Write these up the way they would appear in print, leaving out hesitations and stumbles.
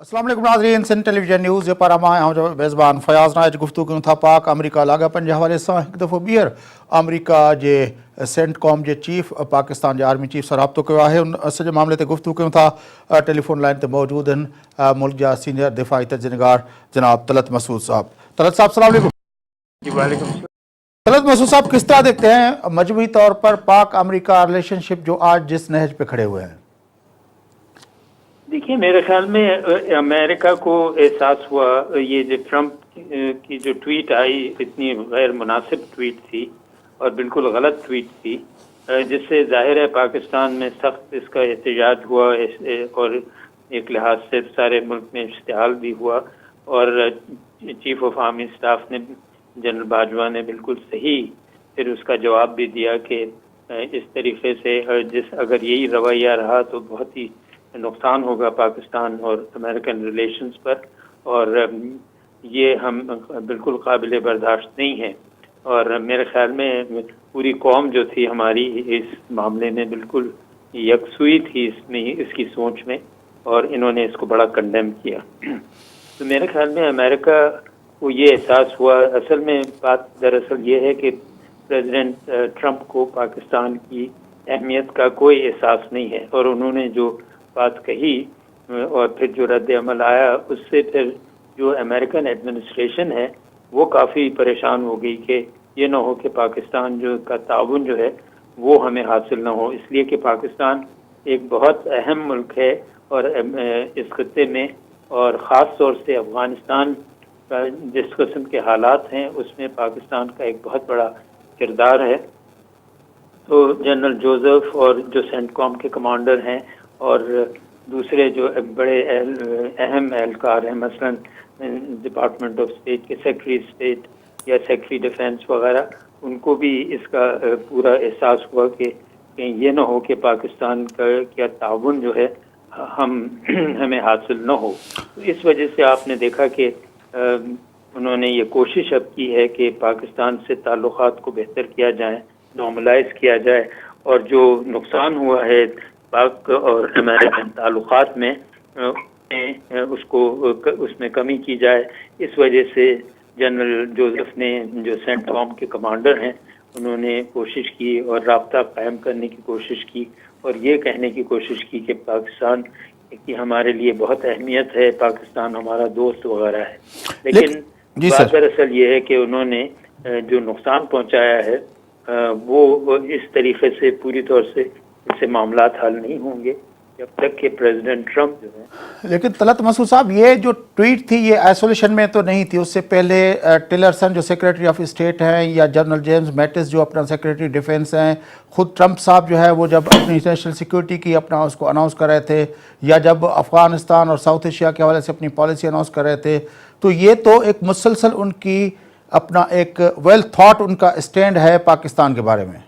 अस्सलाम वालेकुम नाज़रीन, सिंध टेलीविजन न्यूज़ पर जो मेज़बान फयाज़ नाइज गुफ्तगू था पाक अमरीका लागापन के हवाले से एक दफ़ो ॿीहर अमरीका के सेंटकॉम के चीफ पाकिस्तान के आर्मी चीफ से राब्तो किया है। उन सॼे मामले ते गुफ्तगू कयूं था। टेलीफोन लाइन ते मौजूद हैं मुल्क जा सीनियर दिफ़ाई तजनिगार जनाब तलत मसूद साहब। तलत साहब अस्सलाम वालेकुम। जी वालेकुम सलाम। तलत मसूद साहब, किस तरह देखते हैं मजमूई तौर पर पाक अमरीका रिलेशनशिप जो आज जिस नहज पे खड़े हुए हैं? देखिए, मेरे ख्याल में अमेरिका को एहसास हुआ, ये जो ट्रंप की जो ट्वीट आई इतनी गैर मुनासिब ट्वीट थी और बिल्कुल गलत ट्वीट थी, जिससे जाहिर है पाकिस्तान में सख्त इसका एहतजाज हुआ और एक लिहाज से सारे मुल्क में इश्तिहाल भी हुआ। और चीफ ऑफ आर्मी स्टाफ ने जनरल बाजवा ने बिल्कुल सही फिर उसका जवाब भी दिया कि इस तरीके से अगर यही रवैया रहा तो बहुत ही नुकसान होगा पाकिस्तान और अमेरिकन रिलेशंस पर, और ये हम बिल्कुल काबिल बर्दाश्त नहीं है। और मेरे ख्याल में पूरी कौम जो थी हमारी इस मामले में बिल्कुल यकसुई थी इसकी सोच में, और इन्होंने इसको बड़ा कंडेम किया। तो मेरे ख्याल में अमेरिका को ये एहसास हुआ, असल में बात दरअसल ये है कि प्रेसिडेंट ट्रंप को पाकिस्तान की अहमियत का कोई एहसास नहीं है, और उन्होंने जो बात कही और फिर जो रद्द अमल आया उससे फिर जो अमेरिकन एडमिनिस्ट्रेशन है वो काफ़ी परेशान हो गई कि ये ना हो कि पाकिस्तान जो का ताउन जो है वो हमें हासिल ना हो, इसलिए कि पाकिस्तान एक बहुत अहम मुल्क है और इस खत्ते में, और ख़ास तौर से अफ़गानिस्तान का जिस किस्म के हालात हैं उसमें पाकिस्तान का एक बहुत बड़ा किरदार है। तो जनरल जोसेफ और जो सेंटकॉम के कमांडर हैं और दूसरे जो बड़े अहम एहलकार हैं, मसलन डिपार्टमेंट ऑफ स्टेट के सेक्रेटरी स्टेट या सेक्रेटरी डिफेंस वगैरह, उनको भी इसका पूरा एहसास हुआ कि ये ना हो कि पाकिस्तान का ताउन जो है हमें हासिल न हो। तो इस वजह से आपने देखा कि उन्होंने ये कोशिश अब की है कि पाकिस्तान से ताल्लुकात को बेहतर किया जाए, नॉर्मलाइज किया जाए, और जो नुकसान हुआ है पाक और अमेरिकन ताल्लुकात में उसमें कमी की जाए। इस वजह से जनरल जोसेफ ने, जो सेंटकॉम के कमांडर हैं, उन्होंने कोशिश की और राब्ता कायम करने की कोशिश की और ये कहने की कोशिश की कि पाकिस्तान की हमारे लिए बहुत अहमियत है, पाकिस्तान हमारा दोस्त वगैरह है। लेकिन बात दरअसल ये है कि उन्होंने जो नुकसान पहुंचाया है वो इस तरीके से पूरी तौर से इससे मामलात हल नहीं होंगे जब तक कि प्रेसिडेंट ट्रंप जो है। लेकिन तलत मसूद साहब, ये जो ट्वीट थी ये आइसोलेशन में तो नहीं थी। उससे पहले टिलरसन जो सेक्रेटरी ऑफ स्टेट हैं या जनरल जेम्स मैटिस जो अपना सेक्रेटरी डिफेंस हैं, खुद ट्रंप साहब जो है वो जब अपनी नेशनल सिक्योरिटी की अपना उसको अनाउंस कर रहे थे, या जब अफ़गानिस्तान और साउथ एशिया के हवाले से अपनी पॉलिसी अनाउंस कर रहे थे, तो ये तो एक मुसलसल उनकी अपना एक वेल थॉट उनका स्टैंड है पाकिस्तान के बारे में।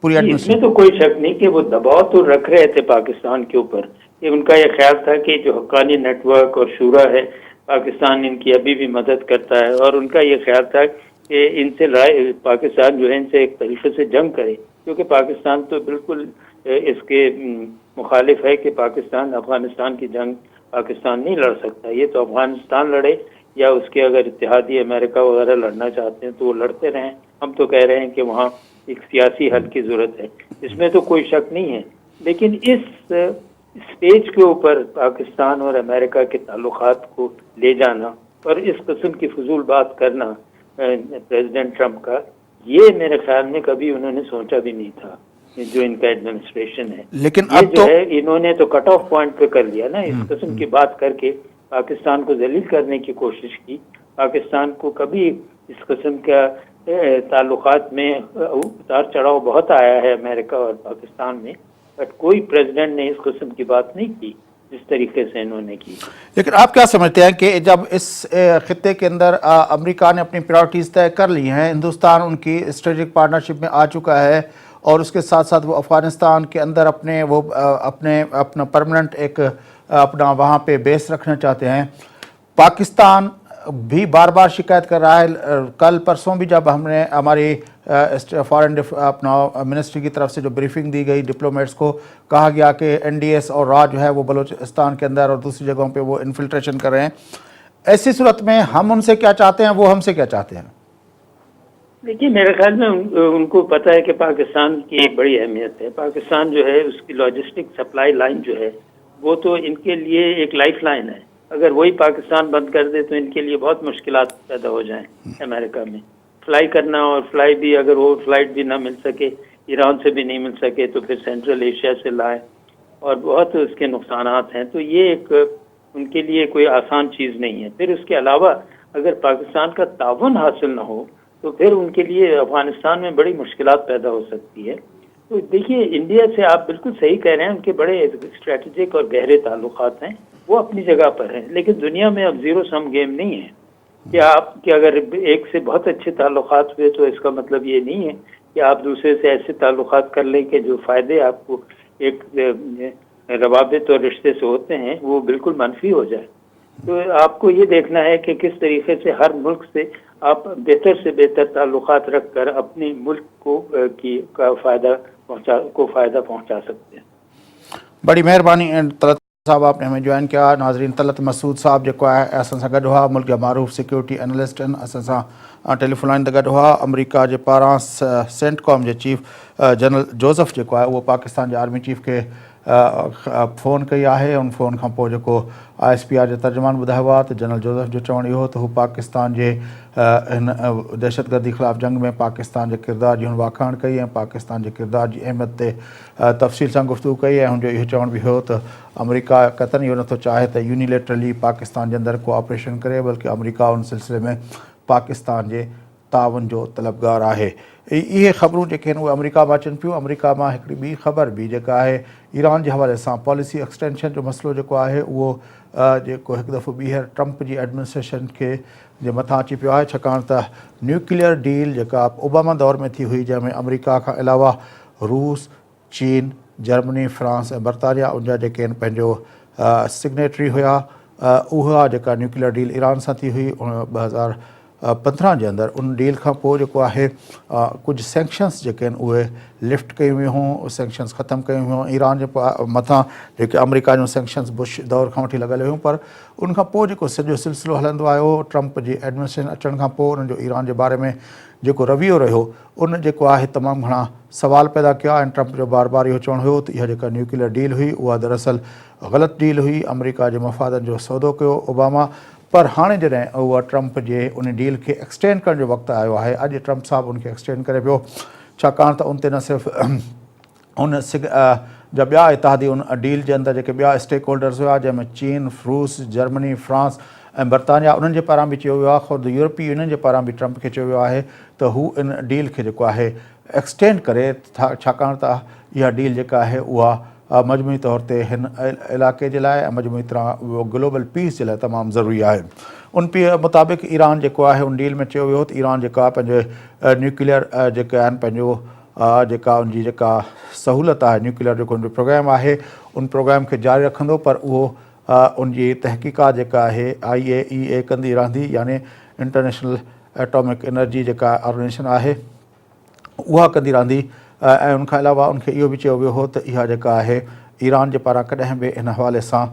इसमें तो कोई शक नहीं कि वो दबाव तो रख रहे थे पाकिस्तान के ऊपर। ये उनका ये ख्याल था कि जो हक्कानी नेटवर्क और शूरा है, पाकिस्तान इनकी अभी भी मदद करता है, और उनका ये ख्याल था कि इनसे पाकिस्तान जो है इनसे एक तरीके से जंग करे, क्योंकि पाकिस्तान तो बिल्कुल इसके मुखालिफ है कि पाकिस्तान अफगानिस्तान की जंग पाकिस्तान नहीं लड़ सकता। ये तो अफगानिस्तान लड़े या उसके अगर इत्तेहादी अमेरिका वगैरह लड़ना चाहते हैं तो वो लड़ते रहें। हम तो कह रहे हैं कि वहाँ एक सियासी हल की जरूरत है, इसमें तो कोई शक नहीं है। लेकिन इस स्टेज के ऊपर पाकिस्तान और अमेरिका के ताल्लुकात को ले जाना और इस किस्म की फजूल बात करना प्रेसिडेंट ट्रंप का, ये मेरे ख्याल में कभी उन्होंने सोचा भी नहीं था जो इनका एडमिनिस्ट्रेशन है। लेकिन ये जो है इन्होंने तो कट ऑफ पॉइंट पे कर लिया ना, इस किस्म की बात करके पाकिस्तान को जलील करने की कोशिश की। पाकिस्तान को कभी इस किस्म का ताल्लुकात में उतार चढ़ाव बहुत आया है अमेरिका और पाकिस्तान में, बट कोई प्रेसिडेंट ने इस किस्म की बात नहीं की जिस तरीके से इन्होंने की। लेकिन आप क्या समझते हैं कि जब इस खित्ते के अंदर अमेरिका ने अपनी प्रायोरिटीज़ तय कर ली हैं, हिंदुस्तान उनकी स्ट्रेटेजिक पार्टनरशिप में आ चुका है, और उसके साथ साथ वो अफ़गानिस्तान के अंदर अपना परमानेंट एक अपना वहाँ पे बेस रखना चाहते हैं, पाकिस्तान भी बार बार शिकायत कर रहा है। कल परसों भी जब हमने हमारी फॉरेन अपना मिनिस्ट्री की तरफ से जो ब्रीफिंग दी गई, डिप्लोमेट्स को कहा गया कि एनडीएस और रा जो है वो बलूचिस्तान के अंदर और दूसरी जगहों पे वो इन्फिल्ट्रेशन कर रहे हैं। ऐसी सूरत में हम उनसे क्या चाहते हैं, वो हमसे क्या चाहते हैं? देखिए, मेरे ख्याल में उनको पता है कि पाकिस्तान की एक बड़ी अहमियत है। पाकिस्तान जो है उसकी लॉजिस्टिक सप्लाई लाइन जो है वो तो इनके लिए एक लाइफ लाइन है। अगर वही पाकिस्तान बंद कर दे तो इनके लिए बहुत मुश्किलात पैदा हो जाएं अमेरिका में फ्लाई करना, और फ्लाई भी अगर वो फ्लाइट भी ना मिल सके, ईरान से भी नहीं मिल सके, तो फिर सेंट्रल एशिया से लाए, और बहुत उसके नुकसानात हैं। तो ये एक उनके लिए कोई आसान चीज़ नहीं है। फिर उसके अलावा अगर पाकिस्तान का ताउन हासिल ना हो तो फिर उनके लिए अफगानिस्तान में बड़ी मुश्किलात पैदा हो सकती है। तो देखिए, इंडिया से आप बिल्कुल सही कह रहे हैं, उनके बड़े स्ट्रेटेजिक और गहरे ताल्लुकात हैं, वो अपनी जगह पर हैं। लेकिन दुनिया में अब जीरो सम गेम नहीं है कि आप कि अगर एक से बहुत अच्छे ताल्लुकात हुए तो इसका मतलब ये नहीं है कि आप दूसरे से ऐसे ताल्लुकात कर लें कि जो फ़ायदे आपको एक रवाबित और रिश्ते से होते हैं वो बिल्कुल मनफी हो जाए। तो आपको ये देखना है कि किस तरीके से हर मुल्क से आप बेहतर से बेहतर ताल्लुकात रखकर अपने मुल्क को फ़ायदा पहुंचा सकते हैं। बड़ी मेहरबानी तलत साहब, आपने हमें ज्वाइन किया। नाज़रीन, तलत मसूद साहब जो है असां सां गॾु हुआ, मुल्क जा मारूफ़ सिक्योरिटी एनालिस्ट आहिनि। असां सां टेलीफोन लाइन ते गॾु हुआ। अमरीका जे पारां सेंटकॉम जे चीफ जनरल जोसेफ जेको आहे उहो पाकिस्तान जे आर्मी चीफ खे फ़ोन कई आहे। उन फ़ोन खां पोइ जेको ISPR जो तर्जुमान ॿुधायो आहे त जनरल जोसेफ जो चवणु इहो त हू पाकिस्तान जे हिन दहशतगर्दी ख़िलाफ़ु जंग में पाकिस्तान जे किरदार जी हुन वाखाण कई ऐं पाकिस्तान जे किरदार जी अहमियत ते तफ़सील सां गुफ़्तगू कई। ऐं हुनजो इहो चवणु बि हुयो त अमरीका क़तन इहो नथो चाहे त यूनिलेटरली पाकिस्तान जे अंदरि को ऑपरेशन करे, बल्कि अमरीका उन सिलसिले में पाकिस्तान जे ताउन जो तलबगार आहे। इहे ख़बरूं जेके आहिनि उहे अमरीका मां अचनि पियूं। अमरीका मां हिकिड़ी ॿी ख़बर बि जेका आहे ईरान जे हवाले सां पॉलिसी एक्सटेंशन जो मसइलो जेको आहे उहो जेको हिकु दफ़ो ॿीहर ट्रंप जी एडमिनिस्ट्रेशन खे जे मथां अची पियो आहे, छाकाणि त न्यूक्लियर डील जेका ओबामा दौर में थी हुई, जंहिंमें अमरीका खां अलावा रूस, चीन, जर्मनी, फ्रांस ऐं बर्तानिया उनजा जेके आहिनि पंहिंजो सिग्नेटरी हुआ, उहा जेका न्यूक्लियर डील ईरान सां थी हुई 2015 जे अंदरि, उन डील खां पोइ जेको आहे कुझु सैंक्शन्स जेके आहिनि उहे लिफ्ट कयूं वियूं हुयूं, सैंक्शन्स ख़तमु कयूं हुयूं ईरान जे मथां। जेके अमरीका जूं सैंक्शन्स बुश दौर खां वठी लॻल हुयूं, पर उनखां पोइ जेको सॼो सिलसिलो हलंदो आयो, ट्रंप जी एडमिनिस्ट्रेशन अचण खां पोइ उन्हनि जो ईरान जे बारे में जेको रवैयो रहियो, उन जेको आहे तमामु घणा सवाल पैदा कया। ऐं ट्रंप जो बार बार इहो चवणु हुयो त इहा जेका न्यूक्लियर डील हुई उहा दरअसल ग़लति डील हुई, अमरीका जे मफ़ादनि जो सौदो कयो ओबामा। पर हाणे जॾहिं उहा ट्रंप जे उन डील खे एक्सटेंड करण जो वक़्तु आयो आहे, अॼु ट्रंप साहिबु उनखे एक्सटेंड करे पियो, छाकाणि त उन ते न सिर्फ़ु उन जा ॿिया इतिहादी उन डील जे अंदरि जेके ॿिया स्टेक होल्डर्स हुआ, जंहिंमें चीन, रूस, जर्मनी, फ्रांस ऐं बर्तानिया, उन्हनि जे पारां बि चयो वियो आहे, ख़ुदि यूरोपीय यूनियन जे पारां बि ट्रंप खे चयो वियो आहे त हू इन डील खे जेको आहे एक्सटेंड करे, छाकाणि त इहा डील जेका आहे उहा मजमूई तौर ते हिन इलाइक़े जे लाइ ऐं मजमूई तरह ग्लोबल पीस जे लाइ तमामु ज़रूरी आहे। उन मुताबिक़ ईरान जेको आहे उन डील में चयो वियो त ईरान जेका पंहिंजे न्यूक्लियर जेके आहिनि पंहिंजो जेका उनजी जेका सहूलियत आहे, न्यूक्लियर जेको उनजो प्रोग्राम आहे, उन प्रोग्राम खे जारी रखंदो, पर उहो उनजी तहक़ीक़ात जेका आहे IAEA कंदी रहंदी, यानी इंटरनेशनल एटॉमिक एनर्जी जेका ऑर्गेनाइजेशन आहे उहा कंदी रहंदी। ऐं उनखां अलावा उनखे इहो बि चयो वियो हो त इहा जेका आहे ईरान जे पारां कॾहिं बि इन हवाले सां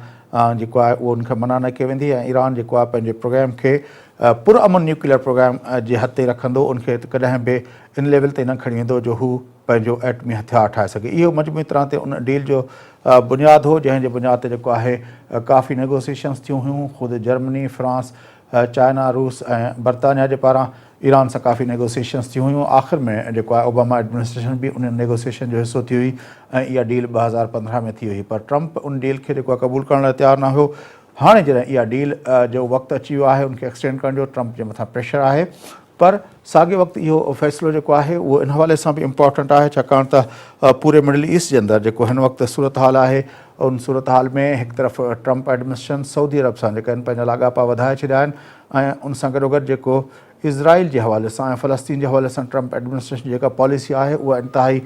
जेको आहे उहो उनखे मना न कई वेंदी, ऐं ईरान जेको आहे पंहिंजे प्रोग्राम खे पुरअमन न्यूक्लियर प्रोग्राम जे हथ ते रखंदो, उनखे कॾहिं बि इन लेवल ते न खणी वेंदो जो हू पंहिंजो एटमी हथियार ठाहे सघे। इहो मजमूई तरह ते उन डील जो बुनियादु हो, जंहिंजे बुनियाद ते जेको आहे काफ़ी नेगोसिएशन्स थियूं हुयूं, ख़ुदि जर्मनी, फ्रांस, चाइना, रूस ऐं बर्तानिया जे पारां ईरान सां काफ़ी नेगोसिएशन्स थी हुयूं। आख़िर में जेको आहे ओबामा एडमिनिस्ट्रेशन बि उन नेगोसिएशन जो हिसो थी हुई ऐं इहा डील 2015 में थी हुई, पर ट्रंप उन डील खे जेको आहे क़बूल करण लाइ तयारु न हुयो। हाणे जॾहिं इहा डील जो वक़्तु अची वियो आहे उनखे एक्सटेंड करण जो, ट्रंप जे मथां प्रेशर आहे, पर साॻे वक़्तु इहो फ़ैसिलो जेको आहे उहो इन हवाले सां बि इम्पॉर्टेंट आहे, छाकाणि त पूरे मिडल ईस्ट जे अंदरि जेको हिन वक़्तु सूरत हाल आहे, उन सूरत हाल में हिकु तरफ़ ट्रंप एडमिनिस्ट्रेशन सऊदी अरब सां जेका आहिनि पंहिंजा लाॻापा वधाए छॾिया आहिनि, ऐं उन सां गॾोगॾु जेको इज़राइल जे हवाले सां ऐं फ़लस्तीन जे हवाले सां ट्रंप एडमिनिस्ट्रेशन जेका पॉलिसी आहे उहा इंतिहाई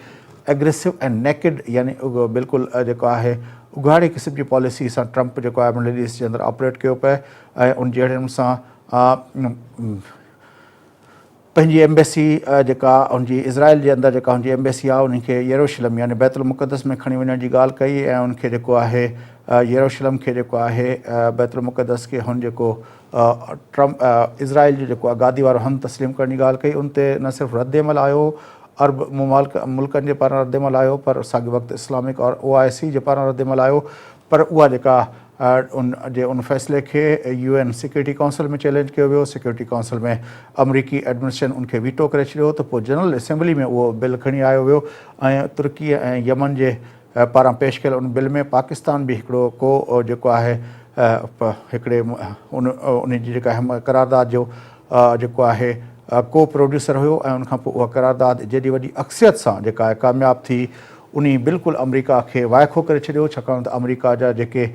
एग्रेसिव ऐं नेकेड, यानी बिल्कुलु जेको आहे उघाड़े क़िस्म जी पॉलिसी सां ट्रंप जेको आहे मिडल ईस्ट जे अंदरि ऑपरेट कयो पिए, ऐं उन जहिड़े नमूने सां पंहिंजी एम्बेसी जेका हुनजी इज़राइल जे अंदरि जेका हुनजी एम्बेसी आहे उनखे यरूशलम यानी बैतुल मुक़दस में खणी वञण जी ॻाल्हि कई ऐं उनखे जेको आहे यरूशलम खे जेको आहे बैतुल मुक़दस खे हुन जेको ट्रम्प इज़राइल जो जेको आहे गादी वारो हंधु तस्लीम करण जी ॻाल्हि कई। उन ते न सिर्फ़ु रद्देमल आयो अरब मुल्कनि जे पारां रद्देमल आयो पर साॻे वक़्तु इस्लामिक और OIC जे पारां रद्देमल आयो, पर उहा जेका उन फ़ैसिले खे UN सिक्योरिटी काउंसिल में चैलेंज कयो वियो। सिक्योरिटी काउंसिल में अमरीकी एडमिनिस्ट्रेशन उनखे वीटो करे छॾियो त पोइ जनरल असेंबली में उहो बिल खणी आयो वियो ऐं तुर्की ऐं यमन जे पारां पेश कयल उन बिल में पाकिस्तान बि हिकिड़ो को जेको आहे हिकिड़े उन जी जेका करारदाद जो जेको आहे को प्रोड्यूसर हुयो ऐं उनखां पोइ उहा करारदाद जेॾी वॾी अक्सियत सां जेका आहे कामयाबु थी उन बिल्कुलु अमरीका खे वाइखो करे छॾियो, छाकाणि त अमरीका जा जेके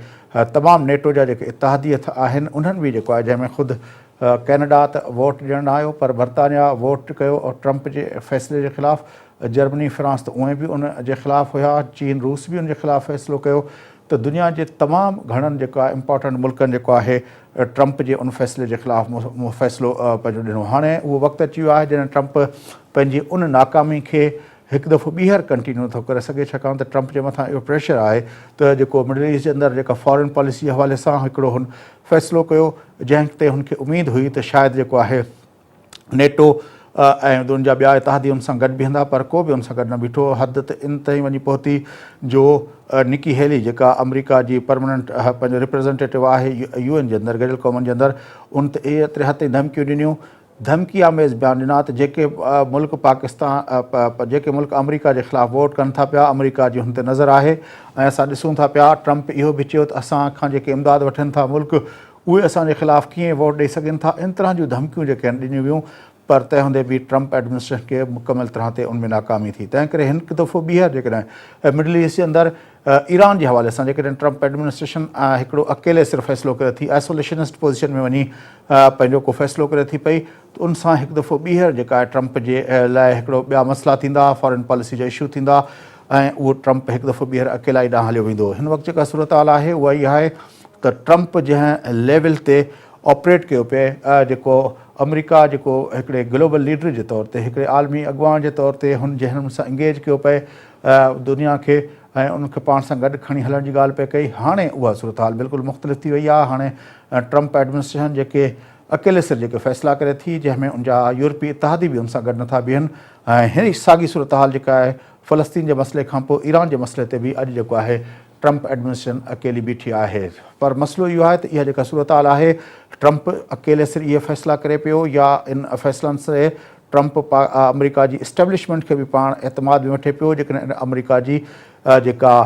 तमामु नेटो जा जेके इतिहादियत आहिनि उन्हनि बि जेको आहे जंहिंमें ख़ुदि कैनेडा त वोट ॾियणु न आयो पर बरतानिया वोट कयो और ट्रम्प जे फ़ैसिले जे ख़िलाफ़ु, जर्मनी फ्रांस त उहे बि उन जे ख़िलाफ़ु हुया, चीन रूस बि उन जे ख़िलाफ़ु फ़ैसिलो कयो। त दुनिया जे तमामु घणनि जेको आहे इम्पॉर्टेंट मुल्कनि जेको आहे ट्रम्प जे उन फ़ैसिले जे ख़िलाफ़ु फ़ैसिलो पंहिंजो ॾिनो। हाणे उहो वक़्तु अची वियो आहे जॾहिं ट्रम्प पंहिंजी उन नाकामी खे हिकु दफ़ो ॿीहर कंटिन्यू थो करे सघे, छाकाणि त ट्रम्प जे मथां इहो प्रेशर आहे त जेको मिडल ईस्ट जे अंदरि जेका फॉरेन पॉलिसी जे हवाले सां हिकिड़ो हुन फ़ैसिलो कयो जंहिं ते हुनखे उमेदु हुई त शायदि जेको आहे नेटो ऐं उन जा ॿिया इतिहादी उन सां गॾु बीहंदा, पर को बि उन सां गॾु न बीठो। हद त इन ताईं वञी पहुती जो निकी हेली जेका अमरीका जी परमानेंट पंहिंजो रिप्रेज़ेंटेटिव आहे UN जे अंदरि गॾियल क़ौमुनि जे अंदरि, उन ते एतिरे हद ताईं धमकियूं ॾिनियूं, धमकी आमेज़ बयान ॾिना त जेके मुल्क पाकिस्तान जेके मुल्क अमरीका जे ख़िलाफ़ु वोट कनि था पिया अमरीका जी हुन ते नज़र आहे ऐं असां ॾिसूं था पिया। ट्रम्प इहो बि चयो त असां खां जेके इमदाद वठनि था मुल्क उहे असांजे ख़िलाफ़ु कीअं वोट ॾेई सघनि था। इन तरह जूं धमकियूं जेके आहिनि ॾिनियूं वियूं, पर तंहिं हूंदे बि ट्रम्प एडमिनिस्ट्रेशन खे मुकमल तरह ते उनमें नाकामी थी। तंहिं करे हिकु दफ़ो ॿीहर जेकॾहिं मिडल ईस्ट जे अंदरि ईरान जे हवाले सां जेकॾहिं ट्रम्प एडमिनिस्ट्रेशन हिकिड़ो अकेले सिर्फ़ु फ़ैसिलो करे थी, आइसोलेशनिस्ट पोज़ीशन में वञी पंहिंजो को फ़ैसिलो करे थी पई, त उन सां हिकु दफ़ो ॿीहर जेका आहे ट्रम्प जे लाइ हिकिड़ो ॿिया मसइला थींदा, फॉरेन पॉलिसी जा इशू थींदा ऐं उहो ट्रम्प हिकु दफ़ो ॿीहर अकेलाई ॾांहुं हलियो वेंदो। हिन वक़्तु जेका सूरत हाल आहे उहा इहा आहे त ट्रम्प जंहिं लेवल ते ऑपरेट कयो पिए, जेको अमरीका जेको हिकिड़े ग्लोबल लीडर जे तौर ते हिकिड़े आलमी अॻुवान जे तौर ते हुन जंहिं सां इंगेज कयो पए दुनिया खे ऐं उनखे पाण सां गॾु खणी हलण जी ॻाल्हि पए कई, हाणे उहा सूरत हाल बिल्कुलु मुख़्तलिफ़ थी वई आहे। हाणे ट्रम्प एडमिनिस्ट्रेशन जेके अकेले सिर जेके फ़ैसिला करे थी जंहिंमें उनजा यूरोपी इतिहादी बि उन सां गॾु नथा बीहनि ऐं हिन साॻी सूरत हाल जेका आहे फ़लस्तीन जे मसइले खां पोइ ईरान जे मसइले ते बि अॼु जेको आहे ट्रम्प एडमिनिस्ट्रेशन अकेली बीठी आहे। पर मसइलो इहो आहे त इहा जेका सूरत हाल आहे ट्रम्प अकेले सिर इहे फ़ैसिला करे पियो या इन फ़ैसिलनि से ट्रम्प अमरीका जी इस्टेब्लिशमेंट खे बि पाण एतमाद में वठे पियो, जेकॾहिं अमरीका जी जेका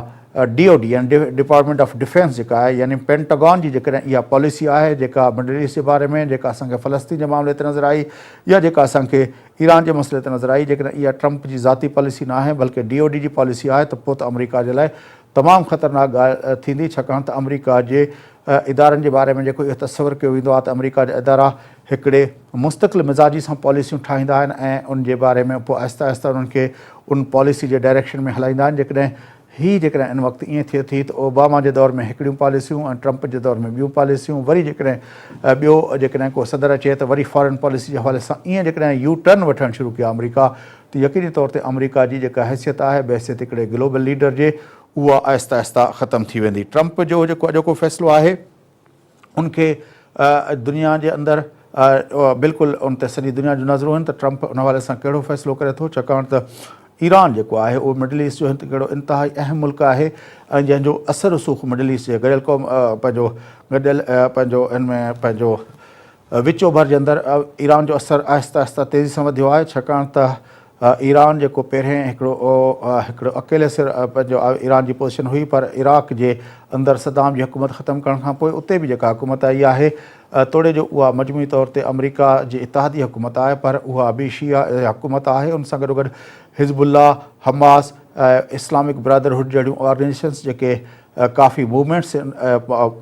DOD यानी डिपार्टमेंट ऑफ डिफेंस जेका आहे यानी पेंटागन जी जेकॾहिं इहा पॉलिसी आहे जेका मिडल ईस्ट जे बारे में, जेका असांखे फ़लस्तीन जे मामले ते नज़र आई या जेका असांखे ईरान जे मसइले ते नज़र आई, जेकॾहिं इहा ट्रम्प जी ज़ाती पॉलिसी न आहे बल्कि DOD जी पॉलिसी आहे त पोइ त अमरीका जे लाइ तमामु ख़तरनाक ॻाल्हि थींदी, छाकाणि त अमरीका जे इदारनि जे बारे में जेको इहो तसवुरु कयो वेंदो आहे त अमरीका जा इदारा हिकिड़े मुस्तक़िल मिज़ाजी सां पॉलिसियूं ठाहींदा आहिनि ऐं उन जे बारे में पोइ आहिस्ता आहिस्ता उन्हनि खे उन पॉलिसी जे डायरेक्शन में हलाईंदा आहिनि। जेकॾहिं इन वक़्तु ईअं थिए थी त ओबामा जे दौर में हिकिड़ियूं पॉलिसियूं ऐं ट्रम्प जे दौर में ॿियूं पॉलिसियूं, वरी जेकॾहिं ॿियो जेकॾहिं को सदर अचे त वरी फॉरेन पॉलिसी जे हवाले सां ईअं जेकॾहिं यू टर्न वठणु शुरू कया अमरीका, त यकीनी तौर ते अमरीका जी जेका हैसियत आहे बहसियत हिकिड़े ग्लोबल लीडर जे उहा आहिस्ता आहिस्ता ख़तमु थी वेंदी। ट्रम्प जो जेको अॼोको फ़ैसिलो आहे उनखे दुनिया जे अंदरि बिल्कुलु उन ते सॼी दुनिया जूं नज़रूं आहिनि त ट्रम्प उन हवाले सां कहिड़ो फ़ैसिलो करे थो, छाकाणि त ईरान जेको आहे उहो मिडल ईस्ट जो हिकिड़ो इंतिहाई अहम मुल्क आहे ऐं जंहिंजो असर रसूख़ मिडल ईस्ट जे गॾियल क़ौम पंहिंजो इन में पंहिंजो विचो भर जे अंदरि ईरान जो असरु आहिस्ता आहिस्ता तेज़ी सां वधियो आहे, छाकाणि त ईरान जेको पहिरें हिकिड़ो अकेले सिर पंहिंजो ईरान जी पोज़ीशन हुई, पर इराक़ जे अंदरि सदाम जी हुकूमत ख़तमु करण खां पोइ उते बि जेका हुकूमत आई आहे तोड़े जो उहा मजमूई तौर ते अमरीका जी इतिहादी हुकूमत आहे, पर उहा बि शिया हुकूमत आहे। उन सां गॾोगॾु हिज़बुल्ला, हमास, इस्लामिक ब्रदरहुड जहिड़ियूं ऑर्गेनाइजेशन्स जेके काफ़ी मूवमेंट्स आहिनि,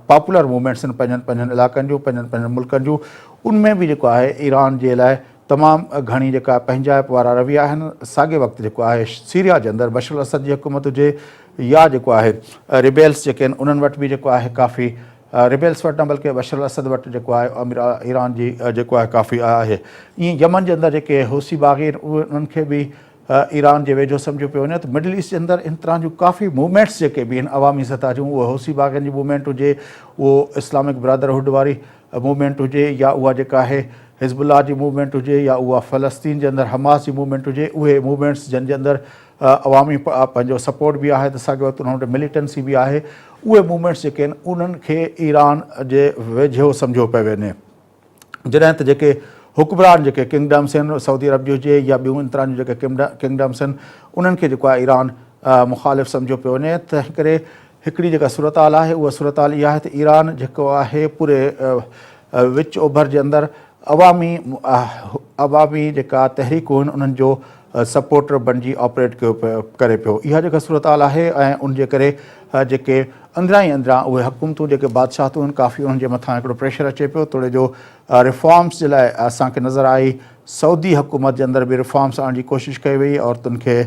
पॉपुलर मूवमेंट्स आहिनि पंहिंजनि इलाइक़नि जूं, पंहिंजनि मुल्कनि जूं, उनमें बि जेको आहे ईरान जे लाइ तमामु घणी जेका पंहिंजाइप वारा रवैया आहिनि। साॻे वक़्तु जेको आहे सीरिया जे अंदरि बशर असद जी हुकूमत हुजे या जेको आहे रिबेल्स जेके आहिनि उन्हनि वटि बि जेको आहे काफ़ी रिबेल्स वटि न बल्कि बशर अल असद वटि जेको आहे ईरान जी जेको आहे काफ़ी आहे। ईअं यमन जे अंदरि जेके हौसी बाग़ी उन्हनि खे बि ईरान जे वेझो सम्झो पियो वञे। त मिडल ईस्ट जे अंदरि इन तरह जूं काफ़ी मूवमेंट्स जेके बि आहिनि अवामी सतह जूं, उहो हौसी बाग़नि जी मूवमेंट हुजे, उहो इस्लामिक ब्रदरहुड वारी मूवमेंट हुजे, या उहा जेका आहे हिज़बुल्लाह जी मूवमेंट हुजे, या उहा फ़लस्तीन जे अंदरि हमास जी मूवमेंट हुजे, उहे मूवमेंट्स जंहिंजे अंदरि अवामी पंहिंजो सपोर्ट बि आहे, त साॻियो वक़्तु उन्हनि वटि मिलिटेंसी बि आहे, उहे मूवमेंट्स जेके आहिनि उन्हनि खे ईरान जे वेझो सम्झो पियो वञे। जॾहिं त जेके हुक्मरान जेके किंगडम्स आहिनि, सऊदी अरब जो हुजे या ॿियूं इन तरह जूं जेके किंगडम्स आहिनि, उन्हनि खे जेको आहे ईरान मुखालिफ़ सम्झो पियो वञे। तंहिं करे हिकिड़ी जेका सूरत हाल आहे उहा सूरत हाल इहा आहे त ईरान जेको आहे पूरे विच ओभर जे अंदरि अवामी जेका तहरीकूं आहिनि उन्हनि जो सपोर्टर बणिजी ऑपरेट करे पियो। इहा जेका सूरत हाल आहे ऐं उनजे करे जेके अंदरां ई अंदरां उहे हुकूमतूं जेके बादशाहतूं आहिनि काफ़ी उन्हनि जे मथां हिकिड़ो प्रेशर अचे पियो। थोरे जो रिफॉर्म्स जे लाइ असांखे नज़र आई, सऊदी हुकूमत जे अंदरि बि रिफॉर्म्स आणण जी कोशिशि कई वई। औरतुनि खे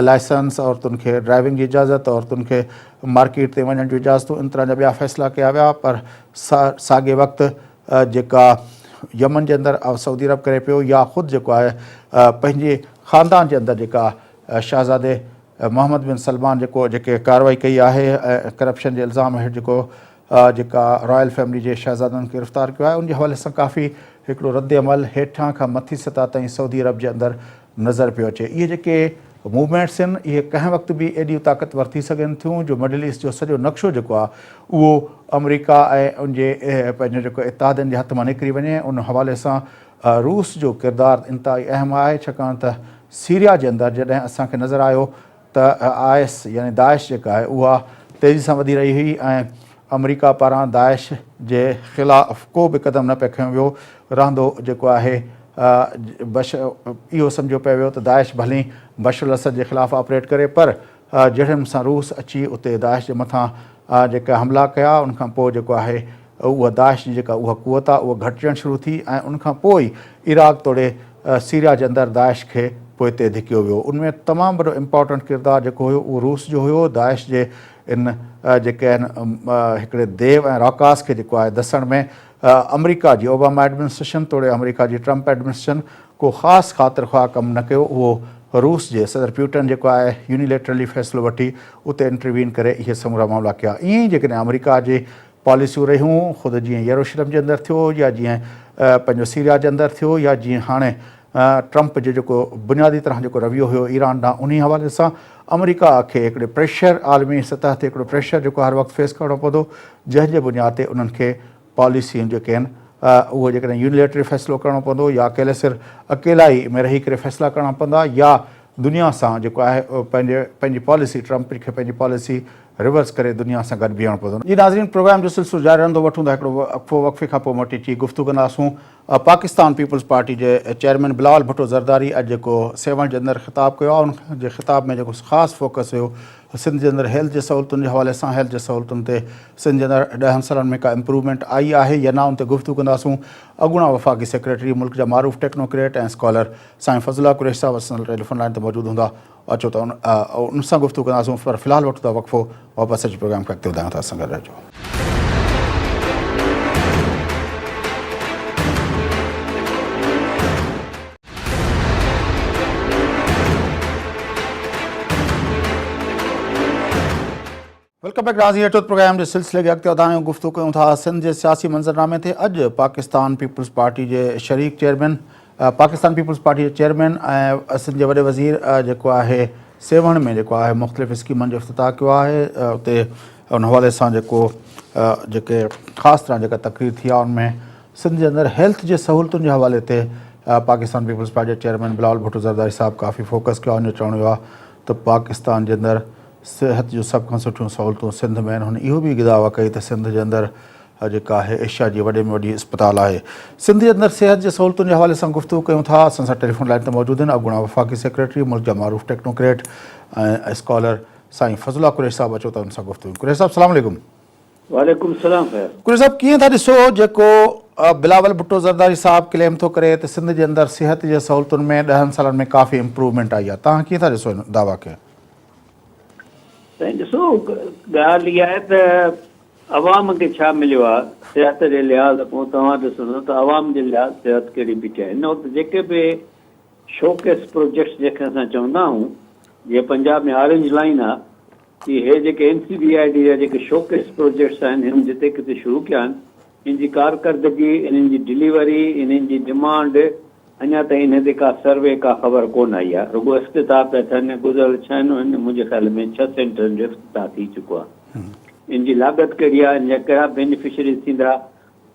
लाइसेंस, औरतुनि खे ड्राइविंग जी इजाज़त, औरतुनि खे मार्केट ते वञण जूं इजाज़तूं, इन तरह जा ॿिया फ़ैसिला कया विया। पर साॻे वक़्तु जेका यमन जे अंदरि सऊदी अरब करे पियो, या ख़ुदि जेको आहे पंहिंजे ख़ानदान जे अंदरि जेका शहज़ादे मोहम्मद बिन सलमान जेके कार्रवाई कई आहे करप्शन जे इल्ज़ाम हेठि जेका रॉयल फैमिली जे शहज़ादनि खे गिरफ़्तार कयो आहे, उनजे हवाले सां काफ़ी हिकिड़ो रद्द अमल हेठां खां मथी सतह ताईं सऊदी अरब जे अंदरि नज़र पियो अचे। इहे जेके मूवमेंट्स आहिनि इहे कंहिं वक़्तु बि एॾियूं ताक़तवर थी सघनि थियूं जो मिडल ईस्ट जो सॼो नक्शो जेको आहे उहो अमरीका ऐं उनजे पंहिंजो जेको इत्तेहादनि जे हथ मां निकिरी वञे। उन हवाले सां रूस जो किरदारु इंतिहाई अहम आहे, छाकाणि त सीरिया जे अंदरि जॾहिं असांखे नज़र आयो त IS यानी दाइश जेका आहे उहा तेज़ी सां वधी रही हुई ऐं अमरीका पारां दाइश जे ख़िलाफ़ु को बि क़दम न पियो खयो वियो रहंदो। जेको आहे इहो सम्झो पियो वियो त दाइश भली बशर अल असद जे ख़िलाफ़ु ऑपरेट करे, पर जॾहिं सां रूस अची उते दाइश जे मथां जेका हमला कया, उनखां पोइ जेको आहे उहा दाइश जी जेका उहा कुवत आहे उहा घटिजणु शुरू थी ऐं उनखां पोइ इराक़ तोड़े सीरिया जे अंदरि दाइश खे पोइ हिते धिकियो वियो। उनमें तमामु वॾो इम्पोर्टेंट किरदारु जेको हुयो उहो रूस जो हुयो। दाइश जे इन जेके आहिनि हिकिड़े देव ऐं रॉकास खे जेको आहे दसण में अमरीका जी ओबामा एडमिनिस्ट्रेशन तोड़े अमरीका जी ट्रंप एडमिनिस्ट्रेशन को ख़ासि ख़ातिर ख़्वाह कमु न कयो। उहो रूस जे सदर प्यूटन जेको आहे यूनिलेटरली फ़ैसिलो वठी उते इंटरवीन करे इहे समूरा मामला कया। ईअं ई जेकॾहिं अमरीका जी पॉलिसियूं रहियूं, ख़ुदि जीअं यरूशलेम जे अंदरि थियो, या जीअं पंहिंजो सीरिया जे अंदरि थियो, या जीअं हाणे ट्रंप जो जेको बुनियादी तरह जेको रवैयो हुयो ईरान ॾांहुं, उन हवाले सां अमरीका खे हिकिड़े प्रेशर आलमी सतह ते हिकिड़ो प्रेशर जेको हर वक़्तु फेस करिणो पवंदो, जंहिंजे बुनियाद ते उन्हनि खे पॉलिसियूं जेके आहिनि उहो जेकॾहिं यूनिलेटरी फ़ैसिलो करिणो पवंदो, या अकेले सिर अकेला ई में रही करे फ़ैसिला करणा पवंदा, या दुनिया सां जेको आहे पंहिंजी पॉलिसी ट्रंप खे पंहिंजी पॉलिसी रिवर्स करे दुनिया सां गॾु बीहणो पवंदो। जी नाज़रीन, प्रोग्राम जो सिलसिलो जारी रहंदो। वठूं था हिकिड़ो वक़्फ़े खां पोइ मोटी अची गुफ़्तगू कंदासूं। पाकिस्तान पीपल्स पार्टी जे चेयरमैन बिलावल भुट्टो ज़रदारी अॼु जेको सेवण जे अंदरि ख़िताबु कयो आहे, उन जे ख़िताब में जेको ख़ासि फोकस हुयो सिंध जे अंदरि हेल्थ जे सहूलियतुनि जे हवाले सां, हेल्थ जे सहूलियतुनि ते सिंध जे अंदरि 10 सालनि में का इम्प्रूवमेंट आई आहे या न, उन ते गुफ़्तगू कंदासूं। अॻूणा वफ़ाक़ी सेक्रेटरी मुल्क जा मारूफ़ टेक्नोक्रेट ऐं स्कॉलर साईं फज़ला कुरैशी साहिबु असां टेलीफोन लाइन ते मौजूदु हूंदा। अचो त उन सां गुफ़्तगू कंदासूं। पर फ़िलहालु वठूं था वक़फ़ो, वापसि अची प्रोग्राम खे अॻिते वधायूं था। असां गॾु रहिजो। वेलकम बैक नाज़रीन। अचो प्रोग्राम जे सिलसिले खे अॻिते वधायूं, गुफ़्तगू कयूं था सिंध जे सियासी मंज़रनामे ते। अॼु पाकिस्तान पीपल्स पार्टी जे शरीक चेयरमैन, पाकिस्तान पीपल्स पार्टी जे चेयरमैन ऐं सिंध जे वॾे वज़ीर जेको आहे सेवण में जेको आहे मुख़्तलिफ़ स्कीमनि जो इफ़्तिताह कयो आहे। उते उन हवाले सां जेके ख़ासि तरह जेका तक़रीर थी आहे उनमें सिंध जे अंदरि हेल्थ जे सहूलियतुनि जे हवाले ते पाकिस्तान पीपल्स पार्टी जे चेयरमैन बिलावल भुट्टो ज़रदारी साहिबु काफ़ी फोकस कयो आहे। उनजो चवणो आहे त पाकिस्तान जे अंदरि सिहत जूं सभ खां सुठियूं सहूलियतूं सिंध में आहिनि। हुन इहो बि गिदावा कई त सिंध जे अंदरि जेका आहे एशिया जी वॾे में वॾी अस्पताल आहे। सिंध जे अंदरि सिहत जे सहूलियतुनि जे हवाले सां गुफ़्तगू कयूं था। असां सां टेलीफोन लाइन ते मौजूदु आहिनि अॻूणा वफ़ाक़ी सेक्रेटरी मुल्क जा मारूफ़ टेक्नोक्रेट ऐं स्कॉलर साईं फज़ला कुरैशी साहिबु। अचो त हुन सां गुफ़्तगू। कुरैशी साहिबु सलाम अलैकुम। वालेकुम सलाम। कुरैशी साहिबु, कीअं था ॾिसो जेको बिलावल भुट्टो ज़रदारी साहिबु क्लेम थो करे त सिंध जे अंदरि सिहत जे सहूलियतुनि में 10 सालनि में काफ़ी इम्प्रूवमेंट आई आहे, तव्हां कीअं था ॾिसो हिन दावा खे? ॾिसो, ॻाल्हि इहा आहे त अवाम खे छा मिलियो आहे सिहत जे लिहाज़ पोइ तव्हां ॾिसंदो त अवाम जे लिहाज़ सिहत कहिड़ी बीठी आहे। हिन वक़्तु जेके बि शोकेस प्रोजेक्ट्स जंहिंखे असां चवंदा आहियूं, जीअं पंजाब में ऑरेंज लाइन आहे, कि हे जेके NCBID जा जेके शोकेस प्रोजेक्ट्स आहिनि हिन जिते किथे शुरू कया आहिनि, इन जी कारकर्दगी, इन्हनि जी डिलीवरी, इन्हनि जी डिमांड अञा ताईं इन ते का सर्वे का ख़बर कोन आई आहे। रुगो इफ़्तिताह पिया थियनि, गुज़िरियल 6 महीननि मुंहिंजे ख़्याल में 6 सेंटरनि जो इफ़्तिताह थी चुको आहे। इन जी लागत कहिड़ी आहे, इन जा कहिड़ा बेनिफिशरीज़ थींदा,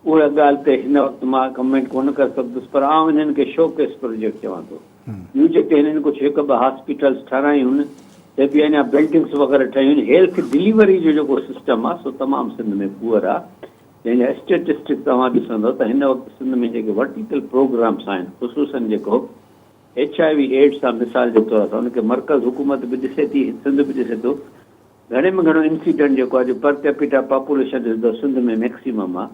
उहा ॻाल्हि ते हिन वक़्तु मां कमेंट कोन करे सघंदुसि, पर आउं हिननि खे शोकेस प्रोजेक्ट चवां थो। ॿियूं जेके हिननि कुझु 1-2 हॉस्पिटल्स ठारायूं आहिनि, ते बि अञा बिल्डिंग्स वग़ैरह ठहियूं आहिनि। हेल्थ डिलीवरी जो जेको सिस्टम आहे सो तमामु सिंध में पुअर आहे। जंहिंजा स्टेटिस्टिक्स तव्हां ॾिसंदो त हिन वक़्तु सिंध में जेके वर्टिकल प्रोग्राम्स आहिनि, ख़ुसूसन जेको HIV एड्स सां मिसाल जे तौर ते हुनखे मर्कज़ हुकूमत बि ॾिसे थी, सिंध बि ॾिसे थो। घणे में घणो इंसिडेंट जेको आहे, जो पर कैपिटा पॉपुलेशन ॾिसंदो सिंध में मैक्सिमम आहे,